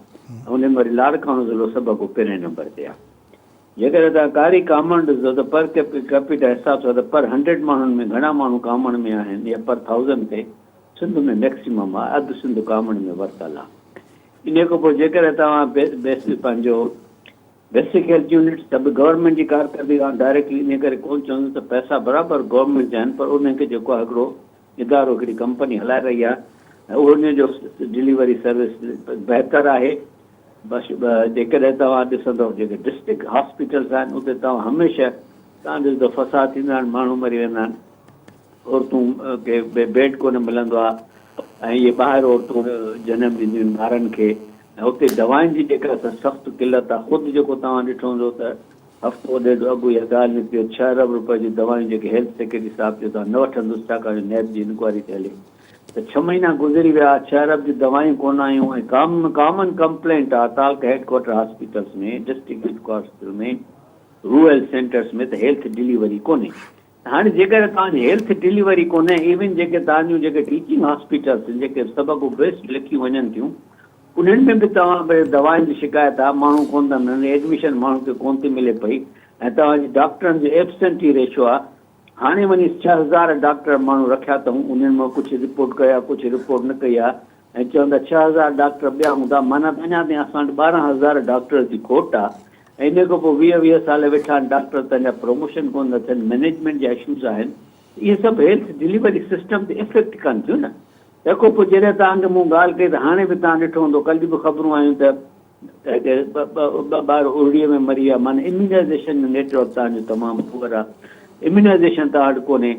हुन में वरी लाड़काणो ज़िलो सभ खां पहिरें नंबर ते आहे। जेकॾहिं तव्हां कारी कामण ॾिसंदो त पर कैपिटा हिसाब सां त पर 100 माण्हुनि में घणा माण्हू कामण में आहिनि, या पर 1000 ते सिंध में मैक्सिमम आहे, अधु सिंध कामण में वरितल आहे। इन खां पोइ जेकॾहिं तव्हां पंहिंजो बेसिक हेल्थ यूनिट त बि गवर्नमेंट जी कारकर्दगी डायरेक्टली इन करे कोन चवंदुसि त पैसा बराबरि गवर्नमेंट जा आहिनि, पर उनखे जेको आहे हिकिड़ो इदारो, हिकिड़ी कंपनी हलाए रही आहे, ऐं उनजो डिलीवरी सर्विस बहितरु आहे। बसि जेकॾहिं तव्हां ॾिसंदव जेके डिस्ट्रिक्ट हॉस्पिटल्स आहिनि, उते तव्हां हमेशह तव्हां ॾिसंदो फसाद थींदा आहिनि, माण्हू मरी वेंदा आहिनि, औरतूं खे बेड कोन मिलंदो आहे, ऐं इहे ॿाहिरि औरतूं जनम ॾींदियूं आहिनि ॿारनि खे, ऐं उते दवाउनि जी जेका सख़्तु किल्लत आहे। ख़ुदि जेको तव्हां ॾिठो हूंदो त हफ़्तो ॾेढ अॻु इहा ॻाल्हि निकिती, 6 अरब रुपए जी दवाऊं जेके हेल्थ सेक्रेटरी साहिब जो तव्हां न वठंदुसि, छाकाणि नैब जी इंक्वायरी थी हले, त 6 महीना गुज़री विया, 6 अरब जी दवायूं कोन आयूं। ऐं कॉमन कंप्लेंट आहे तालुक हेडक्वार्टर हॉस्पिटल्स में, डिस्ट्रिक्ट हेडक्वार्टर में, रूरल सेंटर्स में, त हेल्थ डिलीवरी कोन्हे। हाणे जेकॾहिं तव्हांजी हेल्थ डिलीवरी कोन्हे, इवन जेके तव्हांजूं जेके टीचिंग हॉस्पिटल्स जेके सभ खां बेस्ट लिखियूं वञनि थियूं, उन्हनि में बि तव्हां भई दवाउनि जी शिकायत आहे, माण्हू कोन था मिलनि, एडमिशन माण्हू खे कोन थी मिले पई, ऐं तव्हांजी डॉक्टरनि जो एब्सेंटी रेशो आहे। हाणे वञी 6000 डॉक्टर माण्हू रखिया अथऊं, उन्हनि मां कुझु रिपोर्ट कया, कुझु रिपोर्ट न कई आहे, ऐं चवंदा 6000 डॉक्टर ॿिया हूंदा, माना अञा ताईं असां वटि 12000 डॉक्टर जी खोट आहे। ऐं इन खां पोइ 20-20 साल वेठा आहिनि डॉक्टर, पंहिंजा प्रमोशन कोन था थियनि, मैनेजमेंट जा इशूज़ आहिनि। इहे सभु हेल्थ डिलीवरी सिस्टम ते इफेक्ट कनि थियूं न। तंहिंखां पोइ जॾहिं तव्हांखे मूं ॻाल्हि कई त हाणे बि तव्हां ॾिठो हूंदो, कल्ह बि ख़बरूं आयूं त ॿार उड़ीअ में मरी विया। माना इम्यूनाइज़ेशन नेटवर्क तव्हांजो तमामु पुअर आहे। इम्यूनाइज़ेशन तव्हां वटि कोन्हे।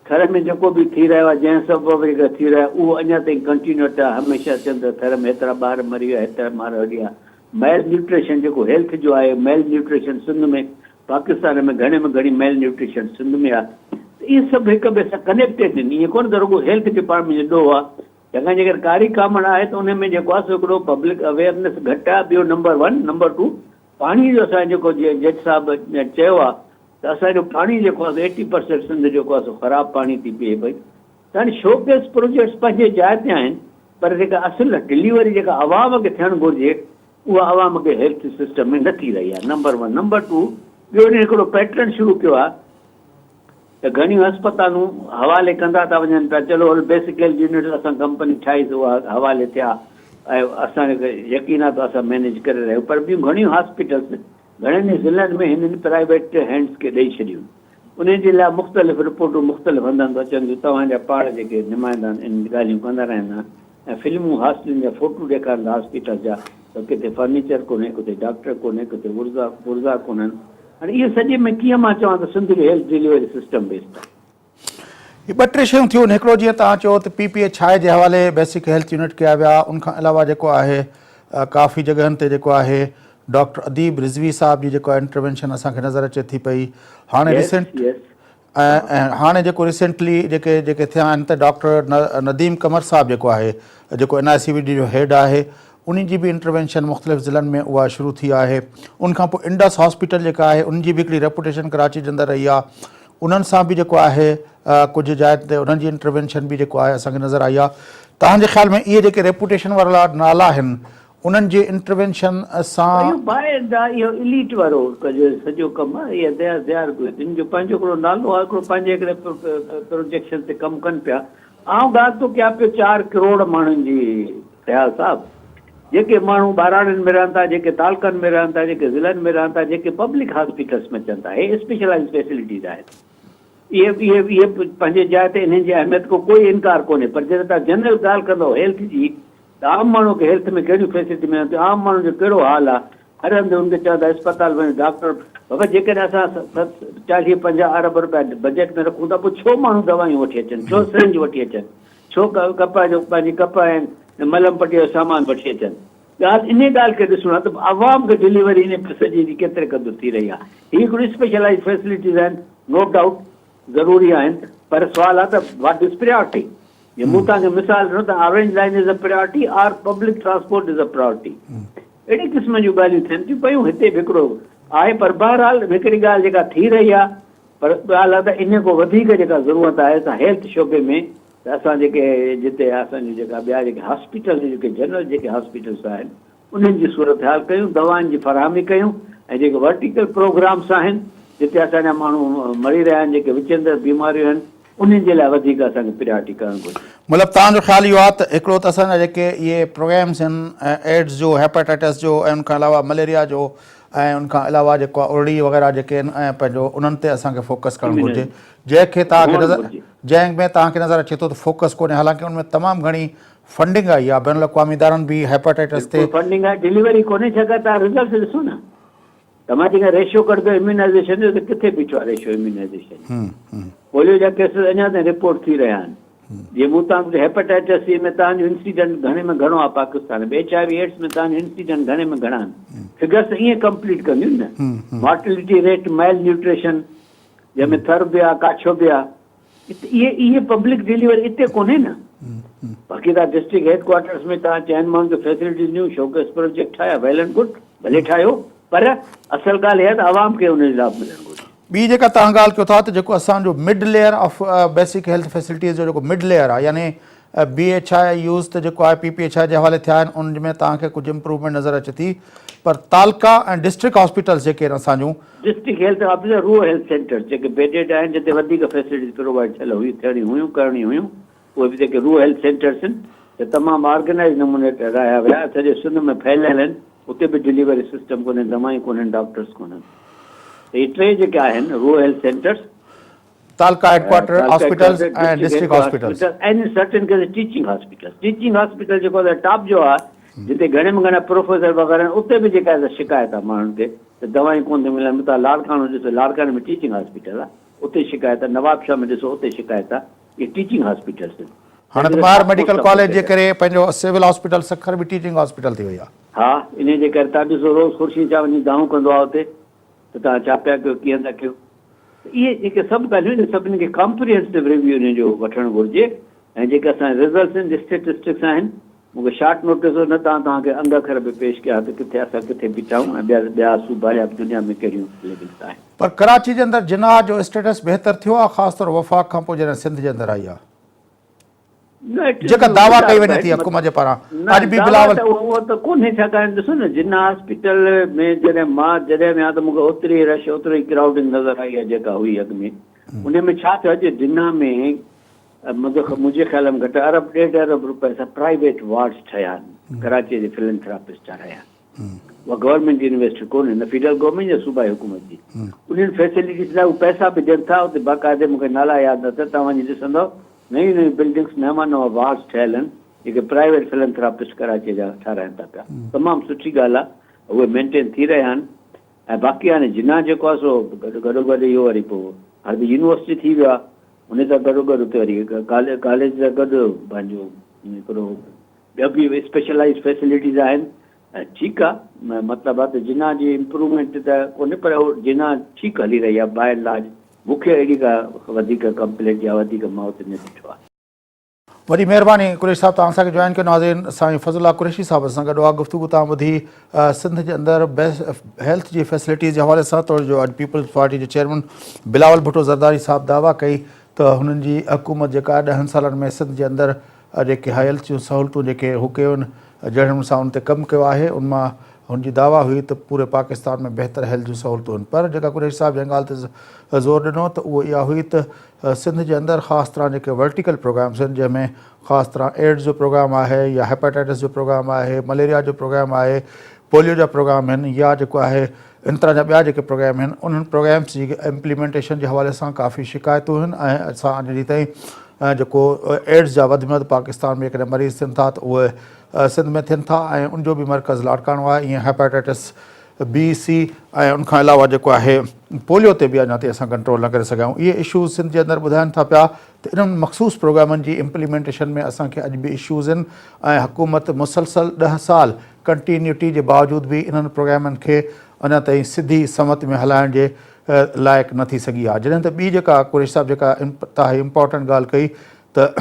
थर में जेको बि थी रहियो आहे, जंहिं सबबु थी रहियो आहे, उहो अञा ताईं कंटिन्यूटी आहे। हमेशह चवनि था थर में हेतिरा ॿार मरी विया, हेतिरा ॿार हली विया। मेल न्यूट्रिशन जेको हेल्थ जो आहे, मेल न्यूट्रिशन सिंध में, पाकिस्तान में घणे में घणी मेल न्यूट्रिशन सिंध में आहे। इहे सभु हिक ॿिए सां कनेक्टेड आहिनि। ईअं कोन त रुगो हेल्थ डिपार्टमेंट जो ॾोह आहे। चङा जेकर कारी कामण आहे त उन में जेको आहे सो हिकिड़ो पब्लिक अवेयरनेस घटि आहे। ॿियो नंबर 1, नंबर 2 पाणी जो असां जेको जज साहब चयो आहे त असांजो पाणी जेको आहे 80% सिंध जेको आहे सो ख़राबु पाणी थी पिए पई। त हाणे शोकेस प्रोजेक्ट्स पंहिंजे जाइ ते आहिनि, पर जेका असुल डिलीवरी जेका आवाम खे थियणु घुरिजे, उहा आवाम खे हेल्थ सिस्टम में न थी रही आहे। नंबर 1। नंबर 2, ॿियो हिकिड़ो पैटर्न शुरू कयो आहे त घणियूं अस्पतालूं हवाले कंदा था वञनि पिया। चलो बेसिक हेल्थ यूनिट असां कंपनी ठाहीसीं, उहा हवाले थिया, ऐं असांखे यकीन आहे त असां मैनेज करे रहियूं। पर ॿियूं घणियूं हॉस्पिटल्स घणनि ई ज़िलनि में हिननि प्राइवेट हैंड्स खे ॾेई छॾियूं। उन जे लाइ मुख़्तलिफ़ रिपोर्टूं मुख़्तलिफ़ हंधनि ते अचनि थियूं। तव्हांजा पाण जेके नुमाइंदा आहिनि इन ॻाल्हियूं कंदा रहंदा आहिनि, ऐं फिल्मूं हॉस्पिटलनि जा फ़ोटू ॾेखारींदा हॉस्पिटल जा, त किथे फर्नीचर कोन्हे, किथे डॉक्टर कोन्हे, किथे पुर्ज़ा कोन्हनि। हाणे इहे सॼे में कीअं मां चवां त सिंध जो हेल्थ डिलीवरी सिस्टम बेस्ड आहे। ये 2-3 शयूं थियूं। हिकिड़ो जीअं तव्हां चयो त PPH जे हवाले बेसिक हेल्थ यूनिट कया विया। उनखां अलावा जेको आहे काफ़ी जॻहनि ते जेको आहे डॉक्टर अदीब रिज़वी साहब जी जेको इंटरवेंशन असांखे नज़र अचे थी पई। हाणे ऐं हाणे जेको रिसेंटली जेके थिया आहिनि त डॉक्टर नदीम कमर साहब जेको आहे, जेको NICVD जो हेड आहे, उन जी बि इंटरवेंशन मुख़्तलिफ़ ज़िलनि में उहा शुरू थी आहे। उनखां पोइ इंडस हॉस्पिटल जेका आहे, उन जी बि हिकिड़ी रेपुटेशन कराची जे अंदरि रही आहे। उन्हनि सां बि जेको आहे कुझु जाइ ते उन्हनि जी इंटरवेंशन बि जेको आहे असांखे नज़र आई आहे। तव्हांजे ख़्याल में इहे जेके रेपुटेशन वारा नाला आहिनि, उन्हनि जे इंटरवेंशन सां इहो इलीट वारो सॼो कमु आहे। इन जो पंहिंजो हिकिड़ो नालो आहे, हिकिड़ो पंहिंजे हिकिड़े प्रोजेक्शन ते कमु कनि पिया। आउं ॻाल्हि थो कयां पियो 4 करोड़ माण्हुनि जी दयाल साहब, जेके माण्हू ॿाराड़नि में रहनि था, जेके तालकनि में रहनि था, जेके ज़िलनि में रहनि था, जेके पब्लिक हॉस्पिटल्स में अचनि था, हे स्पेशलाइज़ फैसिलिटीज़ आहिनि। इहे पंहिंजे जाइ ते इन्हनि जी अहमियत को कोई इनकार कोन्हे, पर जॾहिं तव्हां जनरल ॻाल्हि कंदव हेल्थ जी, त आम माण्हू खे हेल्थ में कहिड़ियूं फैसिलिटी मिलनि थियूं, आम माण्हू जो कहिड़ो हाल आहे। हर हंधि हुनखे चवंदा अस्पताल वञो, डॉक्टर बाबा जेकॾहिं असां 40-50 अरब रुपया बजट में रखूं था, पोइ छो माण्हू दवायूं वठी अचनि, छो सिरिंज वठी अचनि, छो कपह जो पंहिंजी कपह ऐं मलम पटीअ जो सामान वठी अचनि। ॻाल्हि इन ॻाल्हि खे ॾिसणो आहे त आवाम खे डिलीवरी इन पैसे जी केतिरे क़दुरु थी रही आहे। हीअ हिकिड़ी स्पेशलाइज़ फैसिलिटीज़ आहिनि, नो डाउट ज़रूरी आहिनि, पर सुवाल आहे त व्हाट इज़ प्रायोरिटी। जे मूं तव्हांखे मिसाल ॾिनो त orange line is a priority or public transport is a priority. अहिड़ी क़िस्म जूं ॻाल्हियूं थियनि थियूं पयूं हिते बि हिकिड़ो आहे, पर बहरहाल हिकिड़ी ॻाल्हि जेका थी रही आहे, पर ॻाल्हि आहे त इन खां वधीक जेका ज़रूरत आहे त हेल्थ शोबे में त असां जेके जिते असांजी जेका ॿिया जेके हॉस्पिटल जेके जनरल जेके हॉस्पिटल्स आहिनि उन्हनि जी सूरत हाल कयूं, दवाउनि जी फराहमी कयूं, ऐं जेके वर्टिकल प्रोग्राम्स आहिनि जिते असांजा माण्हू मरी रहिया आहिनि, जेके विचंदड़ बीमारियूं आहिनि, उन्हनि जे लाइ वधीक असांखे प्रायोरिटी करणु घुरिजे। मतिलबु तव्हांजो ख़्यालु इहो आहे त हिकिड़ो त असांजा जेके इहे प्रोग्राम्स आहिनि एड्स जो, हेपेटाइटिस जो, ऐं उनखां अलावा मलेरिया जो, ऐं उनखां अलावा जेको आहे उरड़ी वग़ैरह जेके आहिनि, ऐं पंहिंजो उन्हनि ते असांखे फोकस करणु घुरिजे, जंहिंखे तव्हांखे नज़र जंहिंमें तव्हांखे नज़र अचे थो त फोकस कोन्हे, हालांकि उनमें तमामु घणी फंडिंग आई आहे, बैन अवी इदारनि बि हेपेटाइटिस ते फंडिंग आहे, डिलीवरी कोन्हे, छाकाणि तव्हां रिज़ल्ट ॾिसो न, तव्हां जेका रेशियो कढंदो इम्यूनाइज़ेशन जो, त किथे बीठो आहे रेशियो इम्यूनाइज़ेशन। पोलियो जा केसिस अञा ताईं रिपोर्ट थी रहिया आहिनि। जीअं मूं तव्हांखे हेपेटाइटिस सी में तव्हांजो इंसिडेंट घणे में घणो आहे पाकिस्तान में, HIV एड्स में तव्हांजो इंसिडेंट घणे में घणा आहिनि, फिगर्स ईअं कंप्लीट कंदियूं न। मॉर्टिलिटी रेट, माइल न्यूट्रिशन जंहिंमें थर बि आहे, काछो बि आहे, इहे पब्लिक डिलीवरी हिते कोन्हे न। बाक़ी तव्हां डिस्ट्रिक्ट हेडक्वार्टर्स में तव्हां चइनि माण्हुनि खे फैसिलिटीज़ ॾियूं, शोकेस प्रोजेक्ट ठाहिया, वेल एंड गुड, भले ठाहियो, पर असल ॻाल्हि इहा त आवाम खे उन जो लाभ मिलणु घुरिजे। ॿी जेका तव्हां ॻाल्हि कयो था त जेको असांजो mid layer of basic health facilities जो जेको मिड लेयर आहे, यानी BHI यूज़ त जेको आहे PPHI जे हवाले थिया आहिनि, उन में तव्हांखे कुझु इम्प्रूवमेंट नज़र अचे थी, पर तालका ऐं डिस्ट्रिक्ट हॉस्पिटल्स जेके आहिनि असांजूं, district health officer, rural health centre जेके बेडेड आहिनि, जिते वधीक फैसिलिटीज़ प्रोवाइड थियल थियणी हुयूं, करणी हुयूं, उहे बि जेके रूरल हेल्थ सेंटर्स आहिनि त तमामु ऑर्गेनाइज़ नमूने रहिया विया, सॼे सिंध में फैलियल आहिनि, उते बि डिलीवरी सिस्टम कोन्हे, दवायूं कोन्हनि, डॉक्टर्स कोन्हनि। त इहे टे जेके आहिनि rural health centres, तालका headquarter hospitals ऐं डिस्ट्रिक्ट हॉस्पिटल्स, ऐं certain case teaching hospital. Teaching hospital जेको आहे टॉप जो आहे, जिते घणे में घणा प्रोफेसर वग़ैरह आहिनि, उते बि जेका आहे शिकायत आहे माण्हुनि खे त दवायूं कोन थियूं मिलनि। तव्हां लाड़कानो ॾिसो, लाड़काने में टीचिंग हॉस्पिटल आहे, उते शिकायत आहे। नवाबशाह में ॾिसो, उते शिकायत आहे। इहे टीचिंग हॉस्पिटल्स आहिनि। हाणे त ॿाहिरि मेडिकल कॉलेज जे करे पंहिंजो सिविल हॉस्पिटल सखर बि टीचिंग हॉस्पिटल थी वई आहे। हा, इन जे करे तव्हां ॾिसो रोज़ ख़ुर्शीद छा वञी दाऊं कंदो आहे उते, त तव्हां छा पिया कयो, कीअं था कयो। इहे जेके सभु ॻाल्हियूं सभिनी खे कॉम्प्रिहेंसिव रिव्यू इन जो वठणु घुरिजे। ऐं जेके असांजा रिज़ल्ट्स आहिनि, स्टेटिस्टिक्स आहिनि, मूंखे शॉर्ट नोटिस न तव्हांखे अंग अखर बि पेश कया त किथे असां किथे बीठा आहियूं ऐं ॿिया सूबा या दुनिया में कहिड़ियूं लेवल्स आहिनि। पर कराची जे अंदरि जिनाह जो स्टेटस बहितर थियो आहे, ख़ासि तौर वफ़ाक़ खां पोइ जॾहिं सिंध जे अंदरि आई आहे, जेका दावा कई वञे थी हुकूमत जे पारां, अॼु बि बिलावल उहो त कोन्हे। छाकाणि ॾिसो न, जिन्ना हॉस्पिटल में जॾहिं मां विया त मूंखे ओतिरी रश, ओतिरी क्राउडिंग नज़र आई आहे जेका हुई अॻु में। उन में छा थियो, अॼु जिन्ना में मुंहिंजे ख़्याल में घटि अरब 1.5 अरब रुपए सां प्राइवेट वार्ड्स ठहिया आहिनि, कराची जे फिलेंथ्रापिस्ट रहिया। उहा गवर्नमेंट यूनिवर्सिटी कोन्हे, न फेडरल गवर्नमेंट या सूबाई हुकूमत जी। उन्हनि फैसिलिटीज़ लाइ उहे पैसा बि ॾियनि था। उते बाक़ाइदे मूंखे नाला यादि न अथव, तव्हां वञी ॾिसंदव, नयूं नयूं बिल्डिंग्स, नवां वार्ड्स ठहियल आहिनि, जेके प्राइवेट फिलेंथ्रापिस्ट कराची जा ठाराइनि था पिया। तमामु सुठी ॻाल्हि आहे, उहे मेंटेन थी रहिया आहिनि। ऐं बाक़ी हाणे जिना जेको आहे सो गॾो इहो वरी पोइ हाणे यूनिवर्सिटी थी वियो आहे, उन सां गॾोगॾु उते वरी कॉलेज सां गॾु पंहिंजो हिकिड़ो ॿिया बि स्पेशलाइज़ फैसिलिटीज़ आहिनि। ऐं ठीकु आहे, मतिलबु आहे त जिना जी इम्प्रूवमेंट त कोन्हे, पर उहो जिना ठीकु हली रही आहे बाय एंड लार्ज। मूंखे अहिड़ी का वधीक कंप्लेंट या वधीक मां उते न ॾिठो आहे। वॾी महिरबानी कुरैशी साहब, तव्हां असांखे जॉइन कयो। नाज़रीन, साईं फज़लुल्लाह कुरैशी साहब सां गॾु आहे गुफ़्तगू तव्हां ॿुधी सिंध जे अंदरि हेल्थ जी फैसिलिटीज़ जे हवाले सां। तो जो अॼु पीपल्स पार्टी जे चेयरमैन बिलावल भुट्टो ज़रदारी साहब दावा कई त हुननि जी हुकूमत जेका आहे 10 सालनि में सिंध जे अंदरि जेके हेल्थ जूं सहूलियतूं जेके हू कयूं आहिनि, जहिड़े नमूने सां उन ते कमु कयो आहे, उन मां हुनजी दावा हुई त पूरे पाकिस्तान में बहितर हेल्थ जूं सहूलियतूं आहिनि, पर जेका कुरैशी साहब जंहिं ॻाल्हि ते ज़ोर ॾिनो त उहो इहा हुई त सिंध जे अंदरि ख़ासि तरह जेके वर्टिकल प्रोग्राम्स आहिनि जंहिंमें ख़ासि तरह एड्स जो प्रोग्राम आहे या हेपेटाइटिस जो प्रोग्राम आहे, मलेरिया जो प्रोग्राम आहे, पोलियो जा प्रोग्राम आहिनि, या जेको आहे इन तरह जा ॿिया जेके प्रोग्राम आहिनि उन्हनि प्रोग्राम्स जी इम्प्लीमेंटेशन जे हवाले सां काफ़ी शिकायतूं आहिनि। ऐं असां अॼु ॾींहं ताईं जेको एड्स जा वधि में वधि पाकिस्तान में कॾहिं मरीज़ थियनि था त उहे सिंध में थियनि था, ऐं उनजो बि मर्कज़ लाड़काणो आहे। ईअं हेपेटाइटिस बी सी ऐं उनखां अलावा जेको आहे पोलियो ते बि अञा ताईं असां कंट्रोल न करे सघिया आहियूं। इहे इशूज़ सिंध जे अंदरि ॿुधाइनि था पिया त इन्हनि मख़सूस प्रोग्रामनि जी इम्प्लीमेंटेशन में असांखे अॼु बि इशूज़ आहिनि, ऐं हुकूमत मुसलसल 10 साल कंटिन्यूटी जे बावजूदि बि इन्हनि प्रोग्रामनि खे अञा ताईं सिधी समत में हलाइण जे लाइक़ु न थी सघी आहे। जॾहिं त ॿी जेका कुरैशी साहब जेका इंतिहाई इम्पॉर्टेंट ॻाल्हि कई त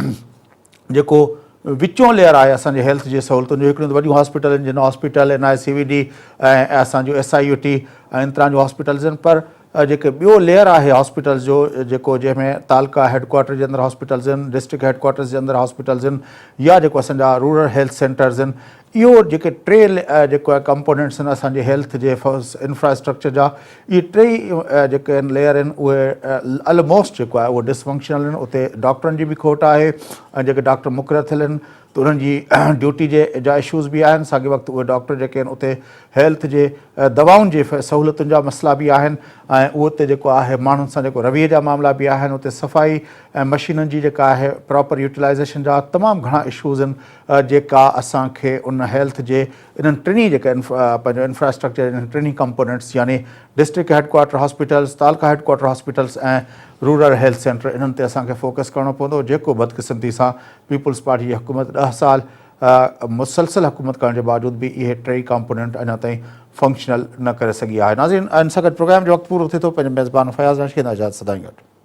जेको विचों लेयर आहे असांजे हेल्थ जे सहूलियतुनि जो, हिकिड़ियूं वॾियूं हॉस्पिटल आहिनि जिन हॉस्पिटल NICVD ऐं असांजो SIUT ऐं इन तरह जूं हॉस्पिटल्स आहिनि, पर जेके ॿियो लेयर आहे हॉस्पिटल्स जो जेको जंहिंमें तालका हेडक्वाटर जे अंदरि हॉस्पिटल्स आहिनि, डिस्ट्रिक्ट हेडक्वाटर्स जे अंदरि हॉस्पिटल्स आहिनि, या जेको असांजा रूरल हेल्थ सेंटर्स आहिनि, इहो जेके टे जेको आहे कंपोनेंट्स आहिनि असांजे हेल्थ जे इंफ्रास्ट्रक्चर जा, इहे टई जेके आहिनि लेयर आहिनि उहे ऑलमोस्ट जेको आहे उहो डिसफंक्शनल आहिनि। उते डॉक्टरनि जी बि खोट आहे, ऐं जेके डॉक्टर मुक़ररु थियल आहिनि त उन्हनि जी ड्यूटी जा इशूज़ बि आहिनि। साॻे वक़्तु उहे डॉक्टर जेके आहिनि उते हेल्थ जे दवाउनि जे सहूलियतुनि जा मसइला बि आहिनि, ऐं उते जेको आहे माण्हुनि सां जेको रवैये जा मामला बि आहिनि। उते सफ़ाई ऐं मशीननि जी जेका आहे प्रॉपर यूटिलाइज़ेशन जा तमामु घणा इशूज़ आहिनि जेका असांखे उन हेल्थ जे इन्हनि टिनी जेके पंहिंजो इंफ्रास्ट्रक्चर इन्हनि टिनी कंपोनेंट्स यानी district headquarter hospitals, तालका headquarter hospitals ऐं रूरल हेल्थ सेंटर, इन्हनि ते असांखे फोकस करिणो पवंदो, जेको बदकिस्मती सां पीपुल्स पार्टी जी हुकूमत 10 साल मुसलसल हुकूमत करण जे बावजूदि बि इहे टई कंपोनेंट अञा ताईं फंक्शनल न करे सघी आहे। नाज़रीन, इन सां गॾु प्रोग्राम जो वक़्तु पूरो थिए थो। पंहिंजे मेज़बान फयाज़ रशीद इजाज़त सदाईं गॾु।